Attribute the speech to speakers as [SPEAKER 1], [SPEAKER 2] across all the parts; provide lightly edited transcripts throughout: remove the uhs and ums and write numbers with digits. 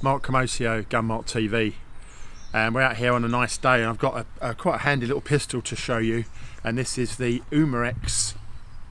[SPEAKER 1] Mark Camoccio, Gun Mart TV, and we're out here on a nice day, and I've got a quite a handy little pistol to show you, and this is the Umarex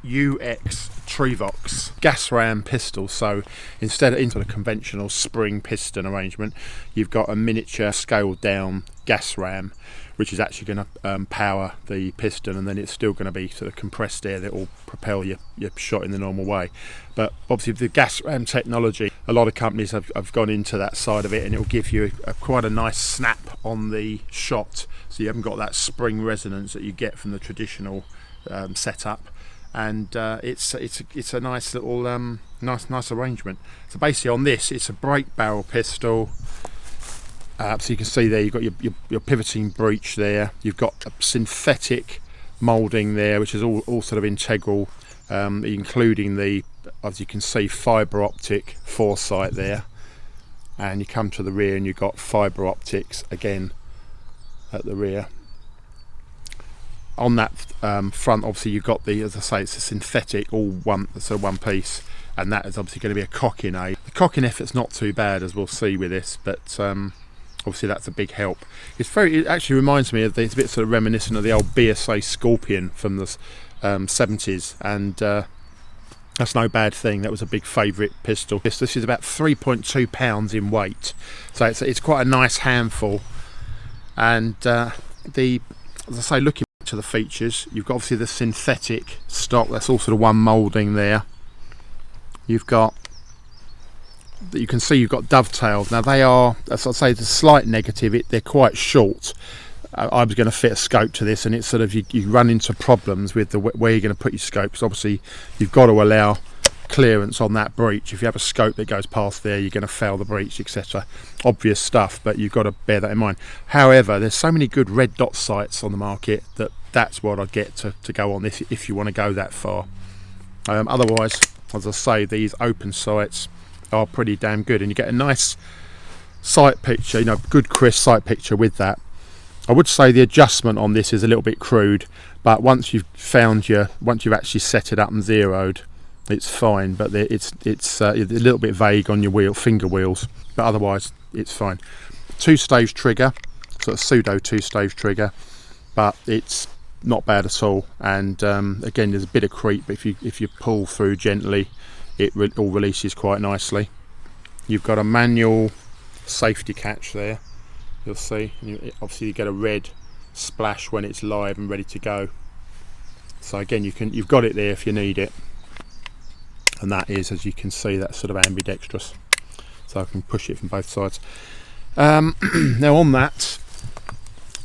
[SPEAKER 1] UX Trevox gas ram pistol. So instead of into the conventional spring piston arrangement, you've got a miniature scaled down gas ram, which is actually going to power the piston, and then it's still going to be sort of compressed air that will propel your shot in the normal way. But obviously the gas ram technology, a lot of companies have gone into that side of it, and it will give you quite a nice snap on the shot, so you haven't got that spring resonance that you get from the traditional setup. And it's a nice little nice arrangement. So basically on this, it's a break barrel pistol. So you can see there you've got your pivoting breech there. You've got a synthetic moulding there, which is all sort of integral, including the, as you can see, fibre optic foresight there. And you come to the rear and you've got fibre optics again at the rear. On that front, obviously you've got the, as I say, it's a synthetic, all one piece, and that is obviously going to be a cocking aid. The cocking effort's not too bad, as we'll see with this, but obviously that's a big help. It actually reminds me of it's a bit sort of reminiscent of the old BSA Scorpion from the 70s, and that's no bad thing. That was a big favourite pistol. This is about 3.2 pounds in weight, so it's quite a nice handful. And as I say, looking to the features, you've got obviously the synthetic stock, that's all sort of one moulding there. You've got, you can see you've got dovetails. Now they are, as I say, the slight negative, they're quite short. I was going to fit a scope to this, and it's sort of, you run into problems with where you're going to put your scope, because obviously you've got to allow clearance on that breech. If you have a scope that goes past there, you're going to foul the breech, etc. Obvious stuff, but you've got to bear that in mind. However, there's so many good red dot sights on the market that's what I'd get to go on this if you want to go that far. Otherwise, as I say, these open sights are pretty damn good, and you get a nice sight picture, good crisp sight picture with that. I would say the adjustment on this is a little bit crude, but once you've actually set it up and zeroed, it's fine. But it's a little bit vague on your finger wheels, but otherwise it's fine. Two-stage trigger, sort of pseudo two-stage trigger, but it's not bad at all. And again, there's a bit of creep, but if you pull through gently, it all releases quite nicely. You've got a manual safety catch there, you'll see. Obviously you get a red splash when it's live and ready to go. So again, you've got it there if you need it. And that is, as you can see, that's sort of ambidextrous, so I can push it from both sides. Now on that,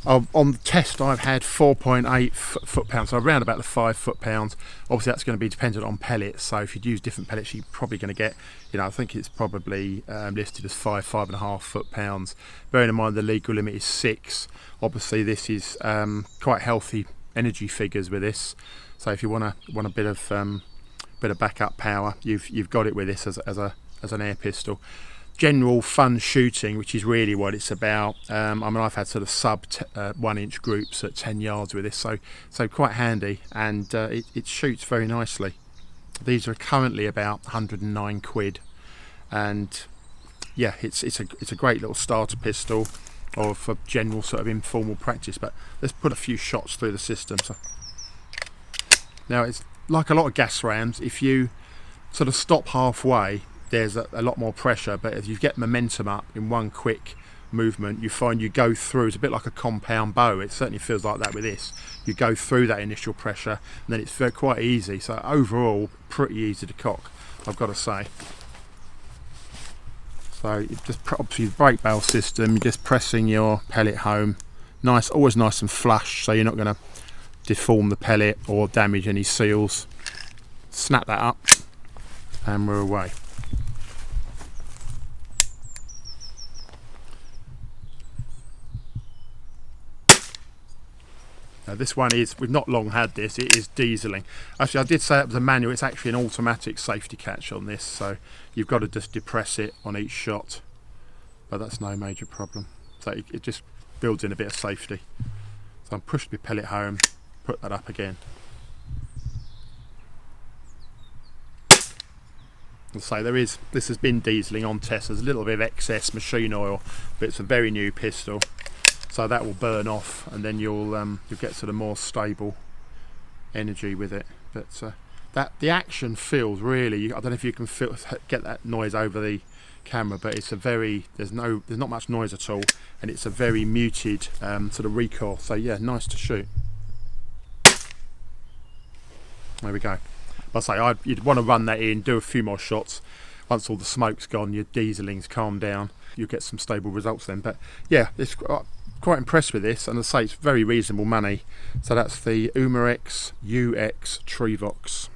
[SPEAKER 1] on the test I've had 4.8 foot-pounds, so around about the 5 foot-pounds. Obviously that's going to be dependent on pellets, so if you'd use different pellets you're probably going to get, I think it's probably listed as 5.5 foot-pounds. Bearing in mind the legal limit is 6. Obviously this is quite healthy energy figures with this, so if you want a bit of backup power, you've got it with this as an air pistol. General fun shooting, which is really what it's about. I've had sort of sub 1 inch groups at 10 yards with this, so quite handy, and it shoots very nicely. These are currently about 109 quid, and yeah, it's a great little starter pistol or for general sort of informal practice. But let's put a few shots through the system. So now, it's like a lot of gas rams, if you sort of stop halfway, there's a lot more pressure, but if you get momentum up in one quick movement, you find you go through. It's a bit like a compound bow. It certainly feels like that with this. You go through that initial pressure, and then it's quite easy. So overall, pretty easy to cock, I've got to say. So you just obviously the brake barrel system, you're just pressing your pellet home, always nice and flush, so you're not going to deform the pellet or damage any seals. Snap that up, and we're away. Now this one we've not long had this, it is dieseling. Actually, I did say it was a manual, it's actually an automatic safety catch on this, so you've got to just depress it on each shot, but that's no major problem. So it just builds in a bit of safety. So I'm pushed my pellet home, put that up again. I'll say this has been dieseling on test. There's a little bit of excess machine oil, but it's a very new pistol, so that will burn off, and then you'll get sort of more stable energy with it. But that the action feels really, I don't know if you can get that noise over the camera, but it's a very, there's not much noise at all, and it's a very muted sort of recoil. So yeah, nice to shoot. There we go. I'll say you'd want to run that in, do a few more shots. Once all the smoke's gone, your dieseling's calmed down, you'll get some stable results then. But yeah, it's quite impressed with this, and I say it's very reasonable money. So that's the Umarex UX Trevox.